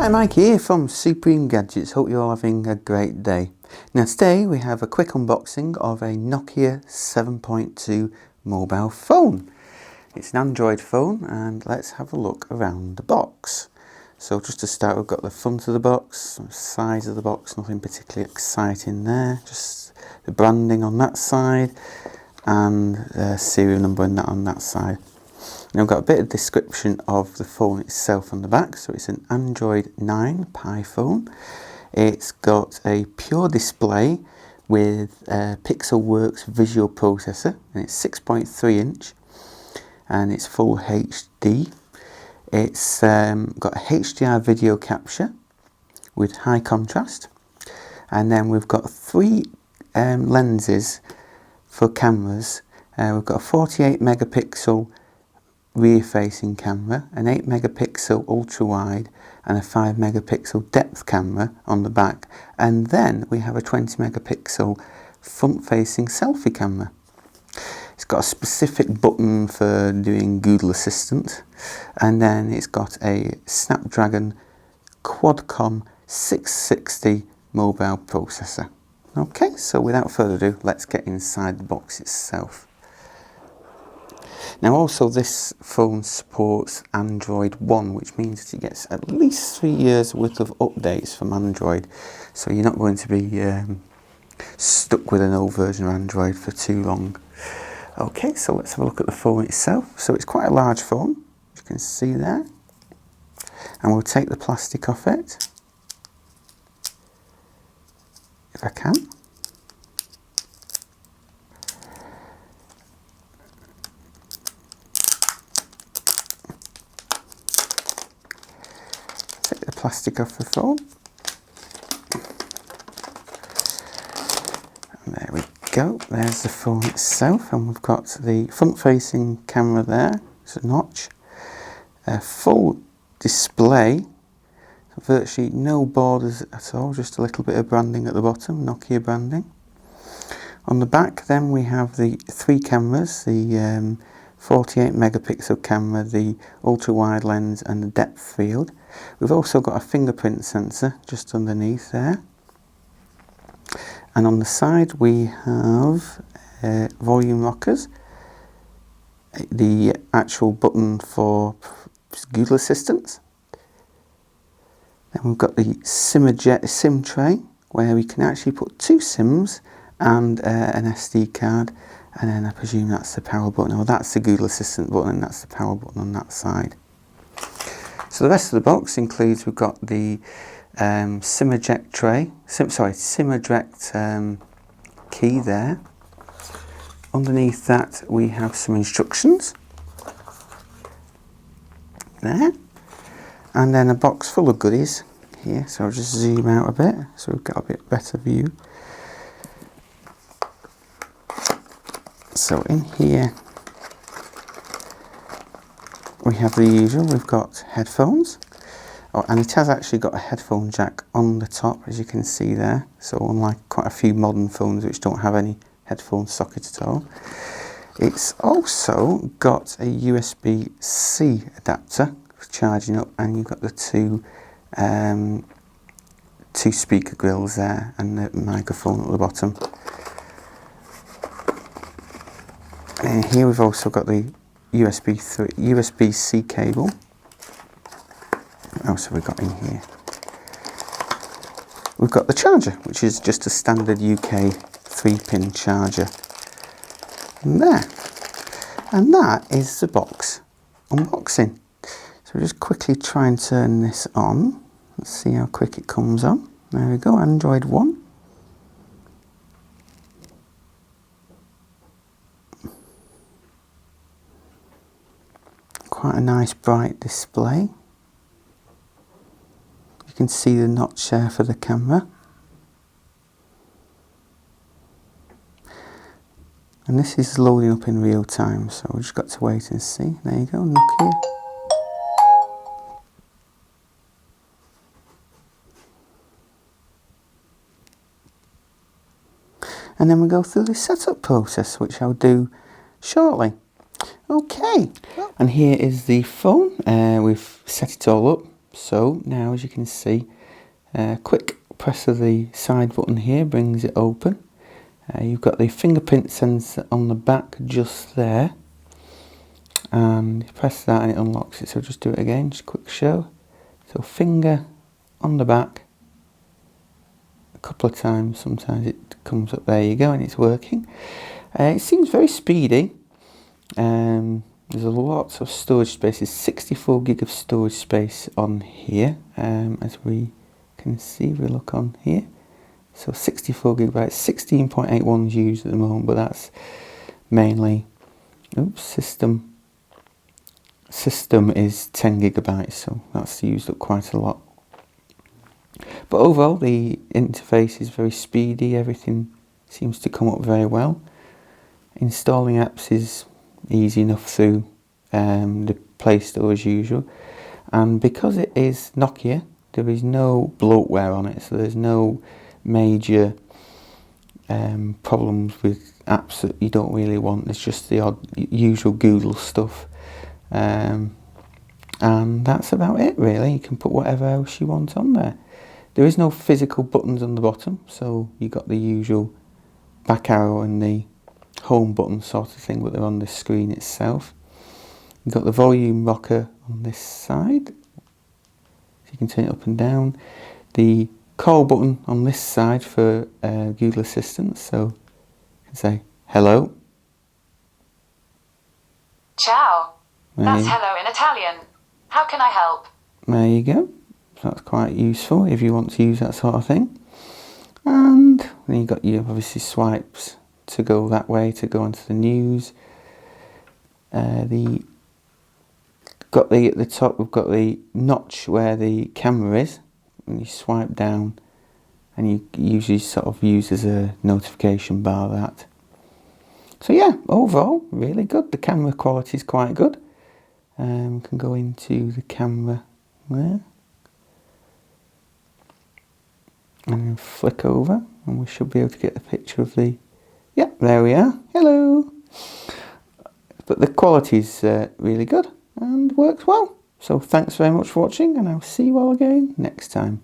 Hi, Mike here from SupremeGadgets. Hope you're all having a great day. Now today we have a quick unboxing of a Nokia 7.2 mobile phone. It's an Android phone and let's have a look around the box. So just to start, we've got the front of the box, size of the box, nothing particularly exciting there, just the branding on that side and the serial number on that side. Now we've got a bit of description of the phone itself on the back. So it's an Android 9 Pie phone. It's got a pure display with a Pixelworks visual processor, and it's 6.3 inch and it's full HD. It's got a HDR video capture with high contrast, and then we've got three lenses for cameras. We've got a 48 megapixel rear facing camera, an 8 megapixel ultra wide and a 5 megapixel depth camera on the back, and then we have a 20 megapixel front facing selfie camera. It's got a specific button for doing Google Assistant, and then it's got a Snapdragon Quad-Core 660 mobile processor. Okay, so without further ado, let's get inside the box itself. Now also this phone supports Android 1, which means that it gets at least 3 years worth of updates from Android, so you're not going to be stuck with an old version of Android for too long. Okay, so let's have a look at the phone itself. So it's quite a large phone, as you can see there, and we'll take the plastic off it, if I can. Plastic off the phone. And there we go, there's the phone itself, and we've got the front facing camera there, it's a notch, a full display, virtually no borders at all, just a little bit of branding at the bottom, Nokia branding. On the back then we have the three cameras, the 48 megapixel camera, the ultra wide lens and the depth field. We've also got a fingerprint sensor just underneath there, and on the side we have volume rockers, the actual button for Google Assistant. Then we've got the SIM tray where we can actually put two SIMs and an SD card, and then I presume that's the power button, or that's the Google Assistant button and that's the power button on that side. So the rest of the box includes, we've got the SIM eject tray, SIM eject key there. Underneath that we have some instructions there, and then a box full of goodies here. So I'll just zoom out a bit so we've got a bit better view. So in here we have the usual, we've got headphones, and it has actually got a headphone jack on the top, as you can see there, so unlike quite a few modern phones which don't have any headphone socket at all. It's also got a USB-C adapter for charging up, and you've got the two speaker grills there and the microphone at the bottom. And here we've also got the USB-C cable. What else have we got in here? We've got the charger, which is just a standard UK 3-pin charger. And there. And that is the box unboxing. So we'll just quickly try and turn this on. Let's see how quick it comes on. There we go, Android 1. Quite a nice bright display. You can see the notch there for the camera. And this is loading up in real time, so we've just got to wait and see. There you go, Nokia. And then we go through the setup process, which I'll do shortly. Okay, and here is the phone. We've set it all up. So now, as you can see, quick press of the side button here brings it open. You've got the fingerprint sensor on the back just there, and you press that and it unlocks it. So just do it again, just a quick show. So finger on the back a couple of times, sometimes it comes up, there you go, and it's working. It seems very speedy. There's a lot of storage space. There's 64 gig of storage space on here, as we can see if we look on here. So 64 gigabytes, 16.81 is used at the moment, but that's mainly, system is 10 gigabytes, so that's used up quite a lot. But overall, the interface is very speedy. Everything seems to come up very well. Installing apps is easy enough through the Play Store as usual, and because it is Nokia, there is no bloatware on it, so there's no major problems with apps that you don't really want. It's just the odd usual Google stuff, and that's about it really. You can put whatever else you want on there. There is no physical buttons on the bottom, so you got the usual back arrow and the home button sort of thing, but they're on the screen itself. You've got the volume rocker on this side, so you can turn it up and down. The call button on this side for Google Assistant, so you can say hello. Ciao. That's hello in Italian. How can I help? There you go. So that's quite useful if you want to use that sort of thing. And then you've got your obviously swipes to go that way, to go onto the news. At the top we've got the notch where the camera is, and you swipe down and you usually sort of use as a notification bar that. So yeah, overall really good. The camera quality is quite good. Can go into the camera there and then flick over, and we should be able to get a picture of the, yeah, there we are, hello. But the quality is really good and works well. So thanks very much for watching, and I'll see you all again next time.